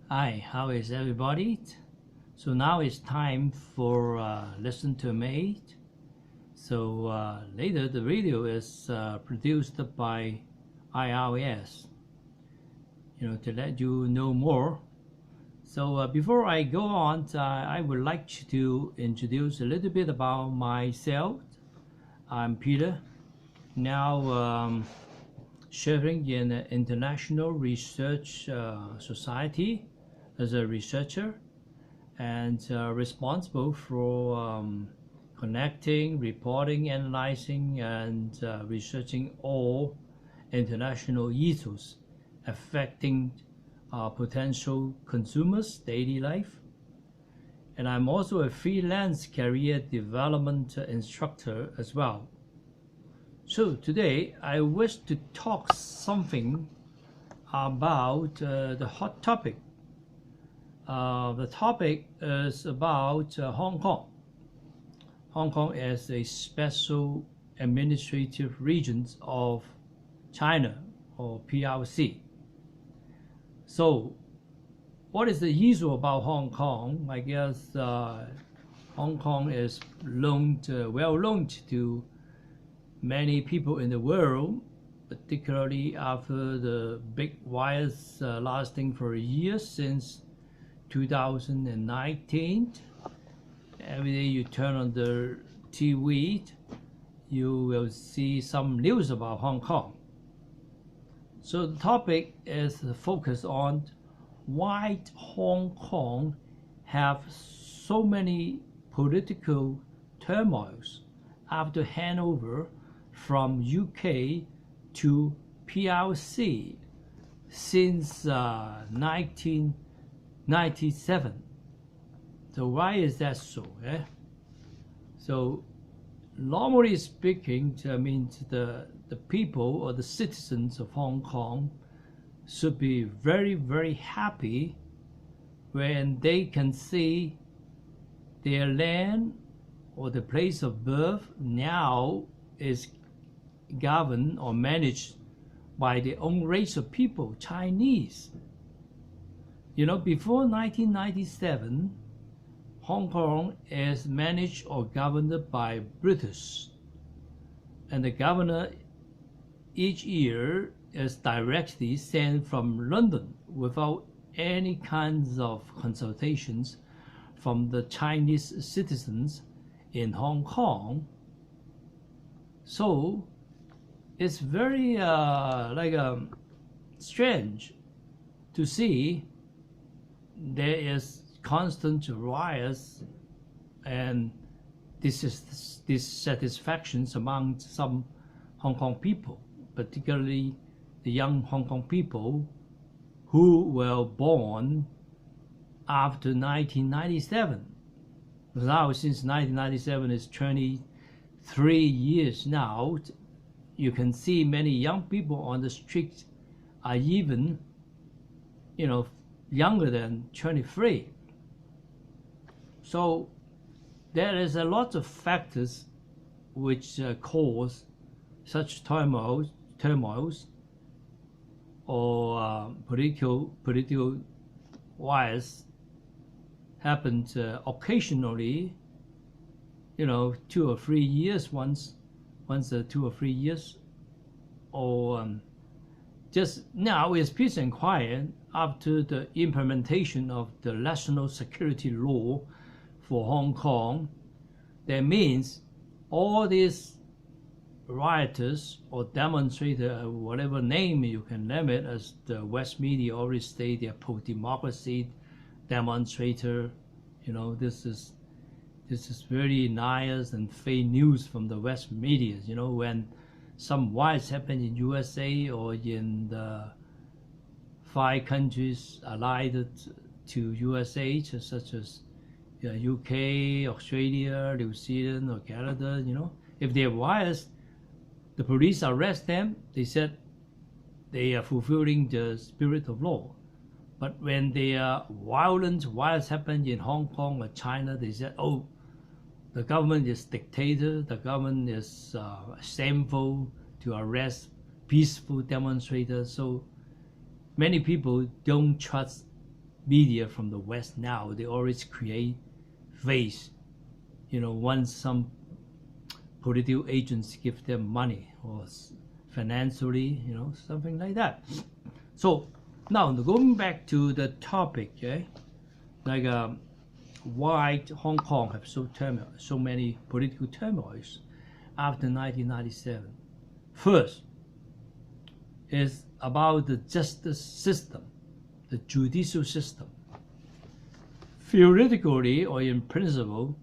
Hi, how is everybody? So now it's time for listen to mate. So later the video is produced by IRS, to let you know more. So before I go on, I would like to introduce a little bit about myself. I'm Peter, now serving in an international research society as a researcher and responsible for connecting, reporting, analyzing, and researching all international issues affecting potential consumers' daily life. And I'm also a freelance career development instructor as well. So today I wish to talk something about the hot topic. The topic is about Hong Kong. Hong Kong is a special administrative region of China, or PRC. So what is the issue about Hong Kong? I guess Hong Kong is well known to many people in the world, particularly after the big riots lasting for a year since 2019. Every day you turn on the TV, you will see some news about Hong Kong. So the topic is focused on why Hong Kong have so many political turmoils after handover from UK to PRC since 1997. So why is that so? So normally speaking, I mean the people or the citizens of Hong Kong should be very, very happy when they can see their land or the place of birth now is governed or managed by their own race of people, Chinese. Before 1997, Hong Kong is managed or governed by British, and the governor each year is directly sent from London without any kinds of consultations from the Chinese citizens in Hong Kong. So it's very strange to see there is constant riots and dissatisfactions among some Hong Kong people, particularly the young Hong Kong people who were born after 1997. Now, since 1997 is 23 years now, you can see many young people on the streets are even, younger than 23. So there is a lot of factors which cause such turmoils or political riots happen occasionally, 2 or 3 years once 2 or 3 years, or just now is peace and quiet after the implementation of the national security law for Hong Kong. That means all these rioters or demonstrators, whatever name you can name it, as the West media always say, they're pro-democracy demonstrator. This is very nice and fake news from the West media. When some riots happen in USA or in the 5 countries allied to USA, such as UK, Australia, New Zealand, or Canada, if they have riots, the police arrest them. They said they are fulfilling the spirit of law. But when there are violent riots happen in Hong Kong or China, they said, oh, the government is dictator, the government is shameful to arrest peaceful demonstrators. So many people don't trust media from the West now, they always create face, once some political agents give them money or financially, something like that. So now going back to the topic, like why Hong Kong have so many political turmoils after 1997. First is about the justice system, the judicial system. Theoretically or in principle,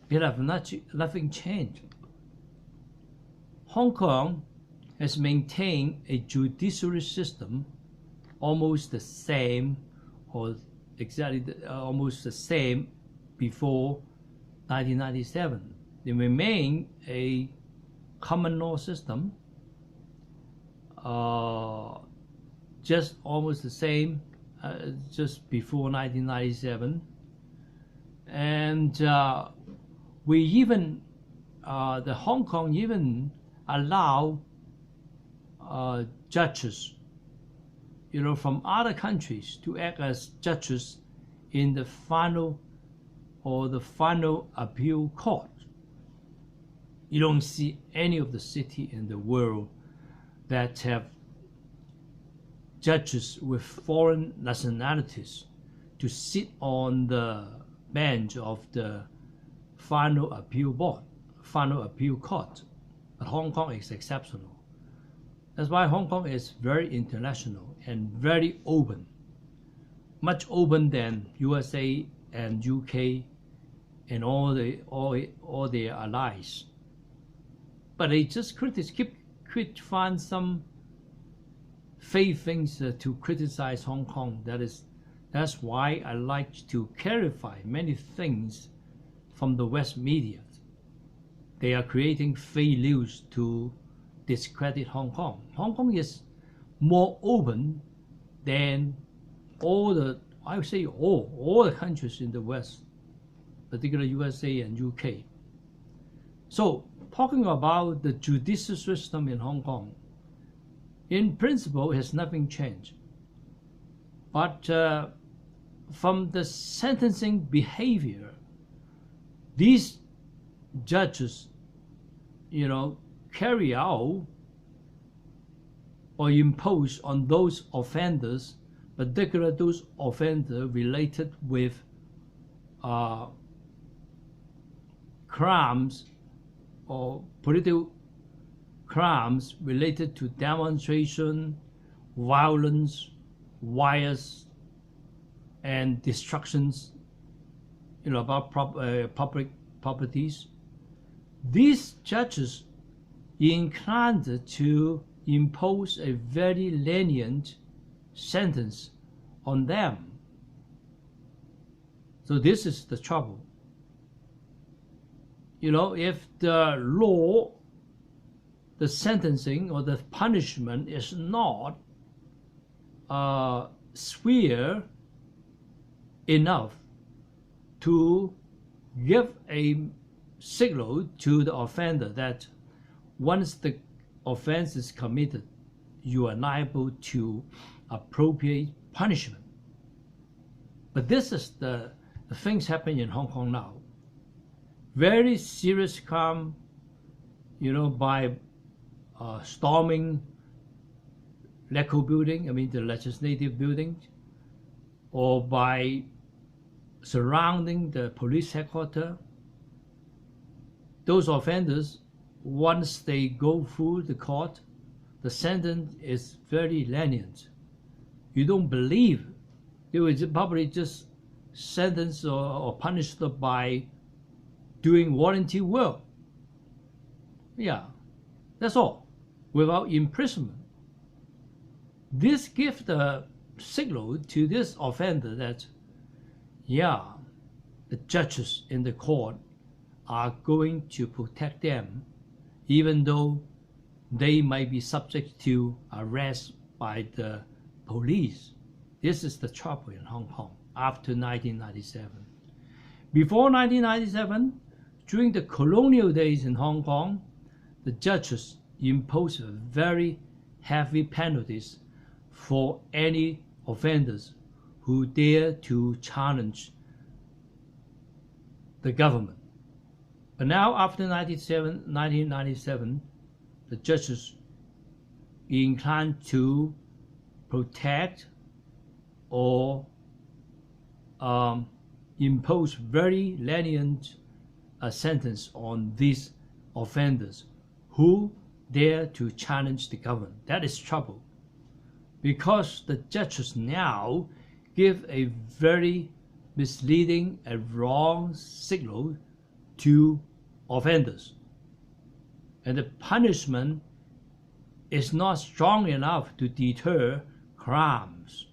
it have nothing changed. Hong Kong has maintained a judiciary system almost the same or exactly almost the same before 1997. They remain a common law system, just almost the same just before 1997. And we even, the Hong Kong even allow judges, from other countries to act as judges in the final appeal court. You don't see any of the city in the world that have judges with foreign nationalities to sit on the bench of the final appeal court. But Hong Kong is exceptional. That's why Hong Kong is very international and very open, much open than USA and UK and all their allies. But they just find some fake things to criticize Hong Kong. That's why I like to clarify many things from the West media. They are creating fake news to discredit Hong Kong. Hong Kong is more open than all the countries in the West, particularly USA and UK. So talking about the judicial system in Hong Kong, in principle, has nothing changed. But from the sentencing behavior, these judges, carry out or impose on those offenders, particularly those offenders related with crimes or political crimes related to demonstration, violence, riots, and destructions, about public properties. These judges inclined to impose a very lenient sentence on them. So this is the trouble. If the law, the sentencing or the punishment is not severe enough to give a signal to the offender that once the offense is committed, you are liable to appropriate punishment. But this is the things happening in Hong Kong now. Very serious crime, by storming LECO building, the legislative building, or by surrounding the police headquarters. Those offenders, once they go through the court, the sentence is very lenient. You don't believe they will probably just sentenced or punished by doing volunteer work. Yeah, that's all, without imprisonment. This gives the signal to this offender that, yeah, the judges in the court are going to protect them, even though they might be subject to arrest by the police. This is the trouble in Hong Kong after 1997. Before 1997, during the colonial days in Hong Kong, the judges imposed very heavy penalties for any offenders who dare to challenge the government. But now, after 1997, the judges inclined to protect or impose very lenient sentence on these offenders who dare to challenge the government. That is trouble, because the judges now give a very misleading and wrong signal to offenders, and the punishment is not strong enough to deter crimes,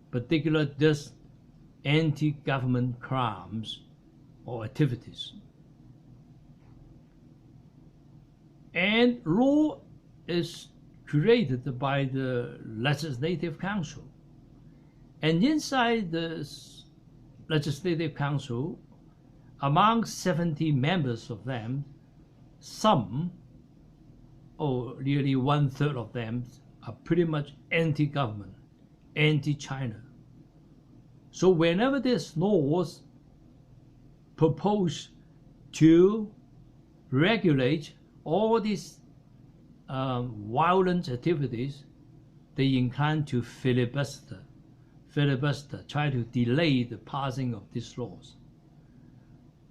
particularly this anti-government crimes or activities. And law is created by the Legislative Council. And inside the Legislative Council, among 70 members of them, some, or nearly 1/3 of them, are pretty much anti-government, anti-China. So whenever there's laws proposed to regulate all these violent activities, they incline to filibuster, try to delay the passing of these laws.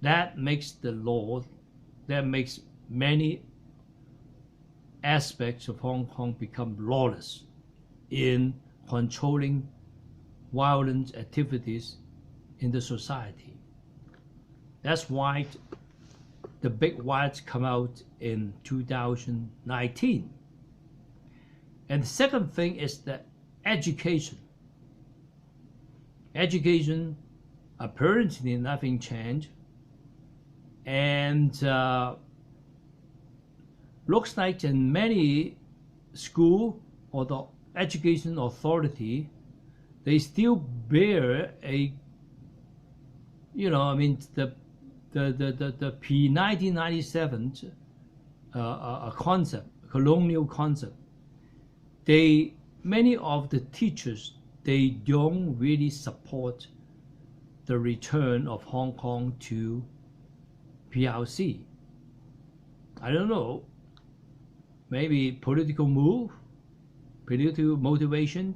That makes many aspects of Hong Kong become lawless in controlling violent activities in the society. That's why the big riots come out in 2019. And the second thing is that education. Education, apparently nothing changed, and looks like in many school or the education authority, they still bear a, the P1997 concept, colonial concept. Many of the teachers, they don't really support the return of Hong Kong to PRC. I don't know, maybe political move, political motivation.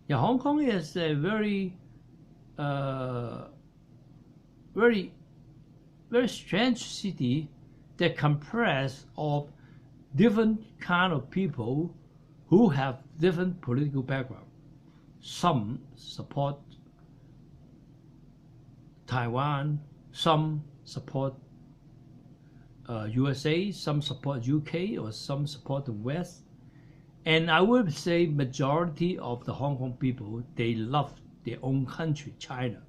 Yeah, Hong Kong is a very strange city that comprises of different kind of people who have different political background. Some support Taiwan, some support USA, some support UK, or some support the West. And I would say majority of the Hong Kong people, they love their own country, China.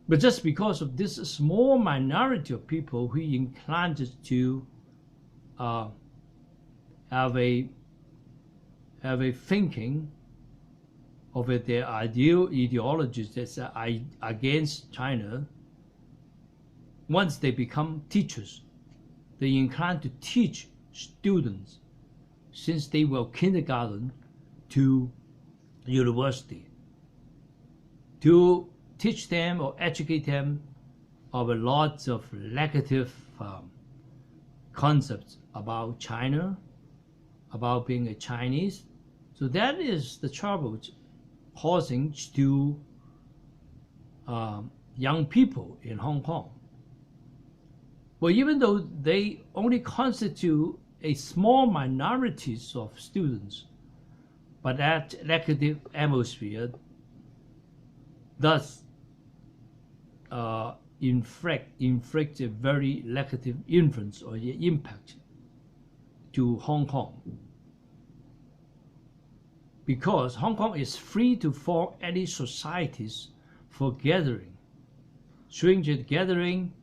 But just because of this small minority of people who inclined to have a thinking of their ideologies that's against China, once they become teachers, they incline to teach students since they were kindergarten to university, to teach them or educate them of lots of negative concepts about China, about being a Chinese. So that is the trouble causing to young people in Hong Kong. Well, even though they only constitute a small minority of students, but that negative atmosphere does inflict a very negative influence or impact to Hong Kong. Because Hong Kong is free to form any societies for gathering. Stranger gathering,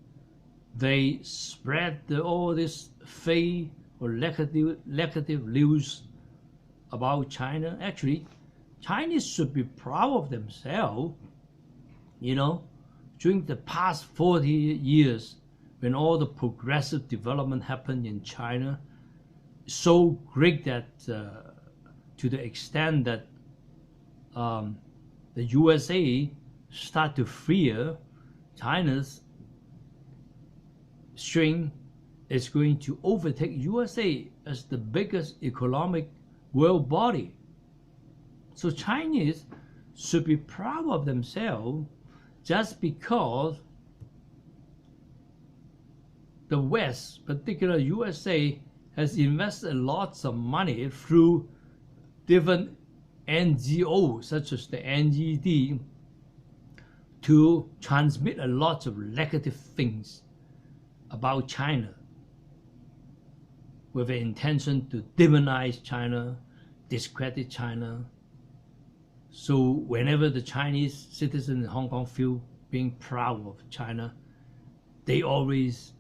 they spread all this fake or negative news about China. Actually, Chinese should be proud of themselves. During the past 40 years, when all the progressive development happened in China, so great that to the extent that the USA start to fear China's strength is going to overtake USA as the biggest economic world body. So Chinese should be proud of themselves just because the West, particularly USA, has invested lots of money through different NGOs such as the NGD to transmit a lot of negative things about China with the intention to demonize China, discredit China. So whenever the Chinese citizens in Hong Kong feel being proud of China, they always,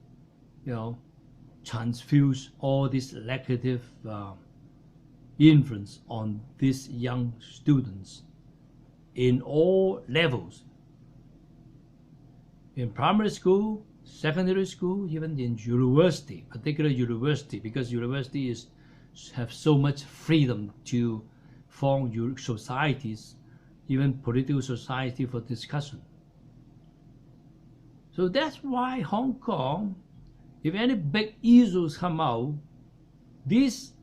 transfuse all this negative influence on these young students in all levels. In primary school, secondary school, even in university, particularly university, because universities have so much freedom to form societies, even political society for discussion. So that's why Hong Kong, if any big issues come out, these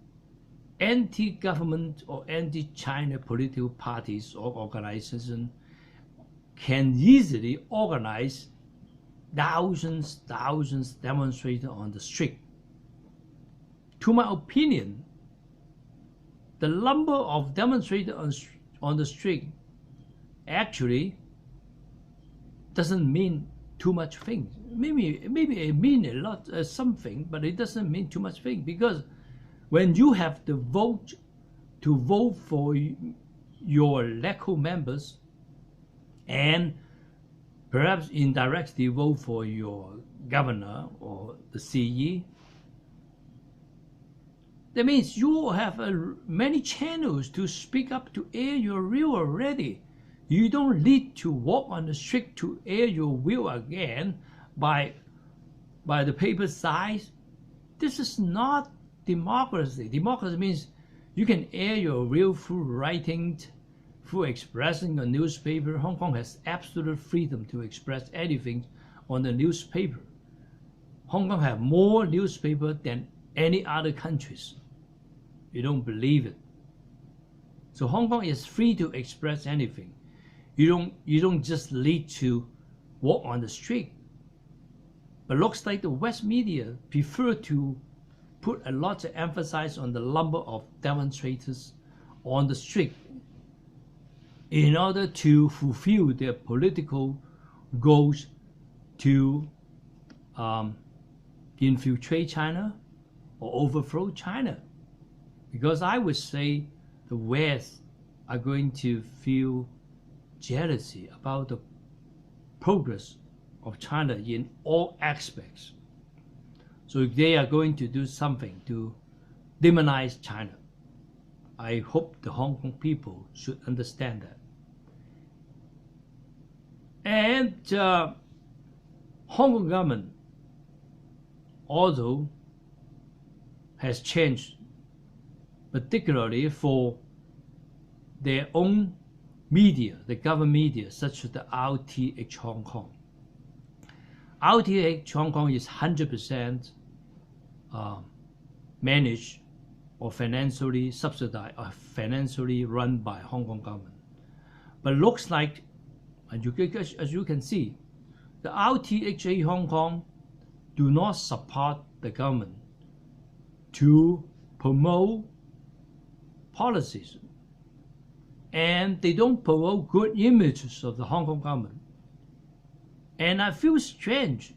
anti-government or anti-China political parties or organizations can easily organize thousands demonstrators on the street. To my opinion, the number of demonstrators on the street actually doesn't mean too much things. Maybe it means a lot something, but it doesn't mean too much thing, because when you have the vote to vote for your local members and perhaps indirectly vote for your governor or the CE, that means you have many channels to speak up, to air your view already. You don't need to walk on the street to air your view again by the paper size. This is not democracy. Democracy means you can air your view through writing, through expressing a newspaper. Hong Kong has absolute freedom to express anything on the newspaper. Hong Kong have more newspaper than any other countries. You don't believe it. So Hong Kong is free to express anything. You don't just need to walk on the street. But looks like the West media prefer to put a lot of emphasis on the number of demonstrators on the street in order to fulfill their political goals to infiltrate China or overthrow China. Because I would say the West are going to feel jealousy about the progress of China in all aspects. So if they are going to do something to demonize China, I hope the Hong Kong people should understand that. And Hong Kong government also has changed, particularly for their own media, the government media, such as the RTH Hong Kong. RTH Hong Kong is 100% managed or financially subsidized or financially run by Hong Kong government. But looks like, as you can see, the RTH Hong Kong do not support the government to promote policies, and they don't promote good images of the Hong Kong government. And I feel strange.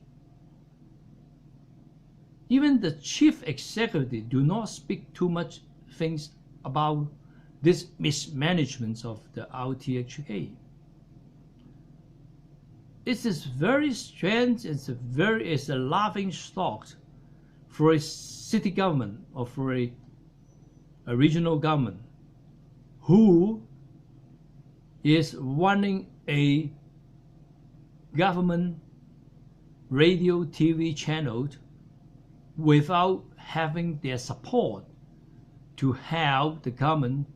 Even the chief executive do not speak too much things about this mismanagement of the RTHK. It is very strange. It's a laughing stock for a city government or for a regional government who is running a government radio TV channel without having their support to help the government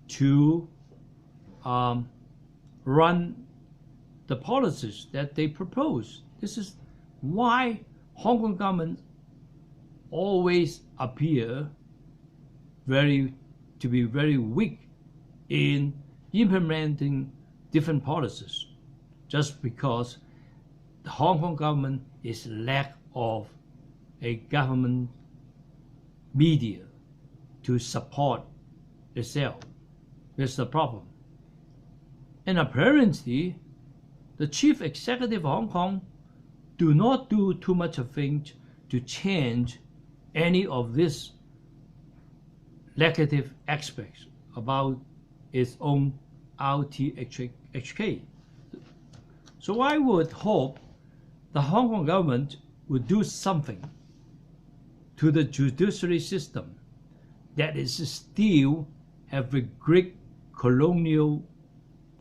to run the policies that they propose. This is why Hong Kong government always appear to be very weak in implementing different policies, just because the Hong Kong government is lack of a government media to support itself. That's the problem. And apparently, the chief executive of Hong Kong do not do too much of things to change any of these negative aspects about its own RTHK. So I would hope the Hong Kong government would do something to the judiciary system that is still have a great colonial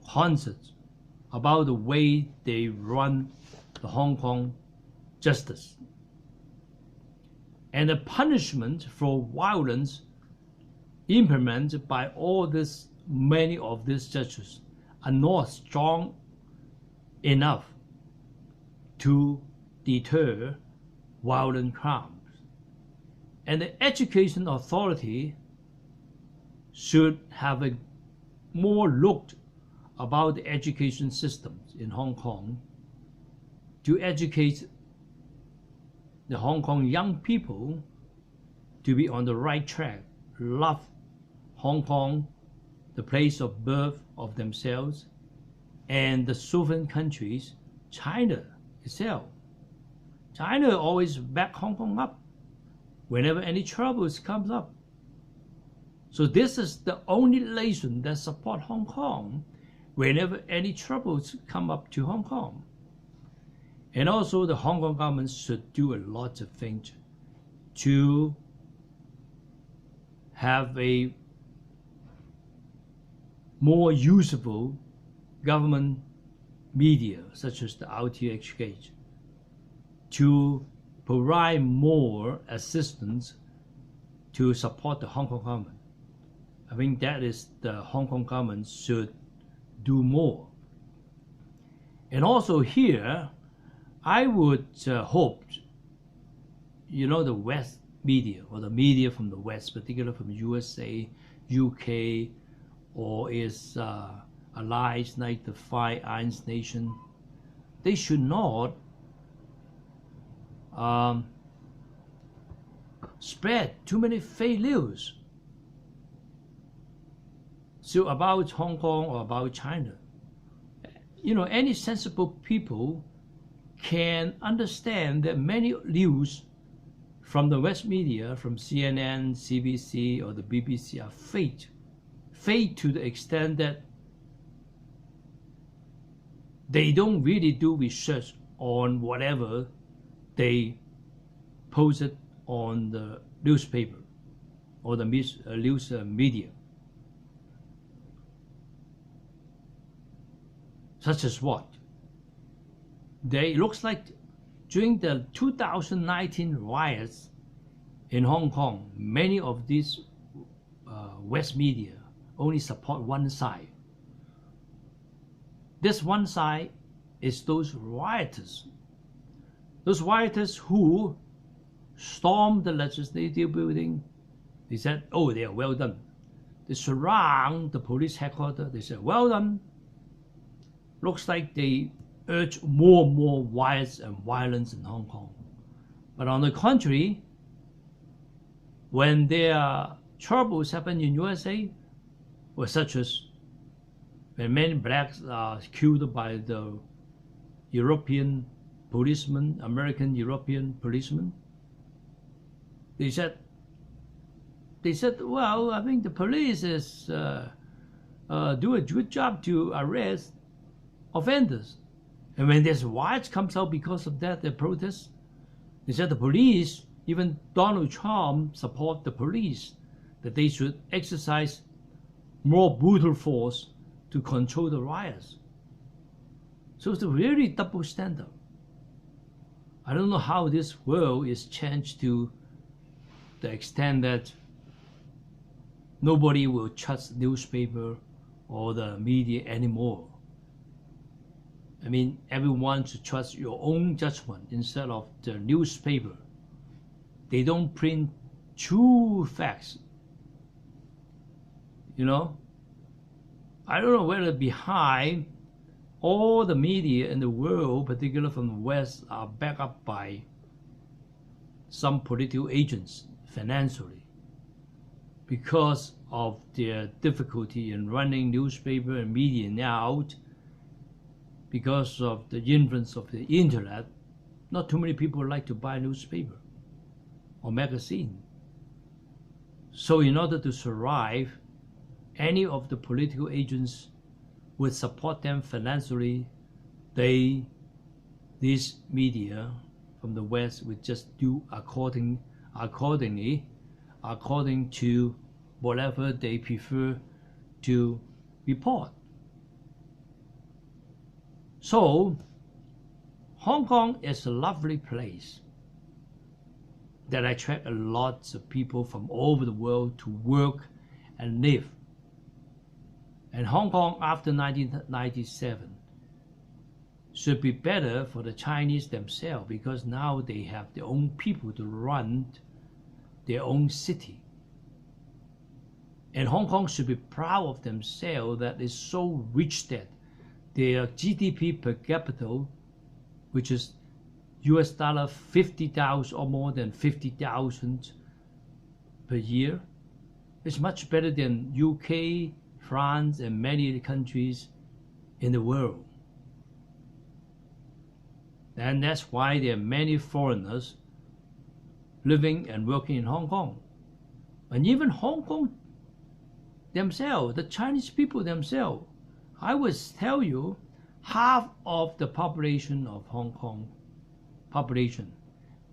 concept about the way they run the Hong Kong justice. And the punishment for violence implemented by many of these judges are not strong enough to deter violent crimes. And the education authority should have a more look about the education systems in Hong Kong to educate the Hong Kong young people to be on the right track, love Hong Kong, the place of birth of themselves, and the sovereign countries, China itself. China always back Hong Kong up whenever any troubles comes up. So this is the only nation that support Hong Kong whenever any troubles come up to Hong Kong. And also the Hong Kong government should do a lot of things to have a more usable government media, such as the RTHK, to provide more assistance to support the Hong Kong government. I think that is the Hong Kong government should do more. And also here, I would hope, the West media, or the media from the West, particularly from USA, UK, or its allies like the Five Eyes Nation, they should not spread too many fake news about Hong Kong or about China. Any sensible people can understand that many news from the West media, from CNN, CBC, or the BBC, are fake. Fake to the extent that they don't really do research on whatever they posted on the newspaper or the news media. Such as what? It looks like during the 2019 riots in Hong Kong, many of these West media only support one side. This one side is those rioters. Those rioters who stormed the legislative building. They said, oh, they are well done. They surround the police headquarters. They said, well done. Looks like they urge more and more riots and violence in Hong Kong. But on the contrary, when there are troubles happen in USA, or such as when many blacks are killed by the European policemen, American European policemen, they said, well, I think the police is do a good job to arrest offenders. And when there's riots comes out because of that, the protests, they said the police, even Donald Trump support the police, that they should exercise more brutal force to control the riots. So it's a really double standard. I don't know how this world is changed to the extent that nobody will trust newspaper or the media anymore. I mean, everyone should trust your own judgment instead of the newspaper. They don't print true facts. You know, I don't know whether behind all the media in the world, particularly from the West, are backed up by some political agents financially because of their difficulty in running newspaper and media now. Because of the influence of the internet, not too many people like to buy newspaper or magazine. So in order to survive, any of the political agents would support them financially. These media from the West would just do according to whatever they prefer to report. So Hong Kong is a lovely place that attracts a lot of people from all over the world to work and live. And Hong Kong after 1997 should be better for the Chinese themselves, because now they have their own people to run their own city. And Hong Kong should be proud of themselves that it's so rich that their GDP per capita, which is US dollar 50,000 or more than 50,000 per year, is much better than UK, France, and many countries in the world. And that's why there are many foreigners living and working in Hong Kong. And even Hong Kong themselves, the Chinese people themselves, I would tell you, half of the population of Hong Kong population,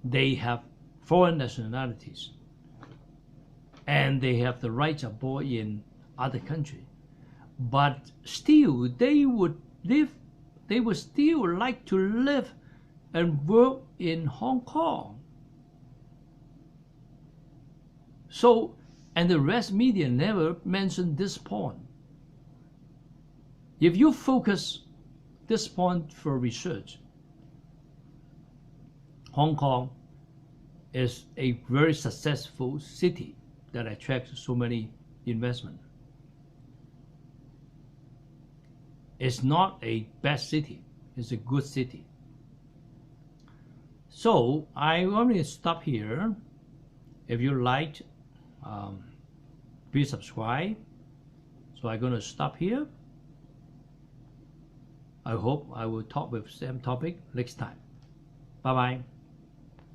they have foreign nationalities, and they have the rights of born in other countries. But still, they would still like to live and work in Hong Kong. So, and the rest media never mentioned this point. If you focus this point for research, Hong Kong is a very successful city that attracts so many investment. It's not a bad city, it's a good city. So I want to stop here. If you liked, please subscribe. So I'm going to stop here. I hope I will talk with the same topic next time. Bye-bye.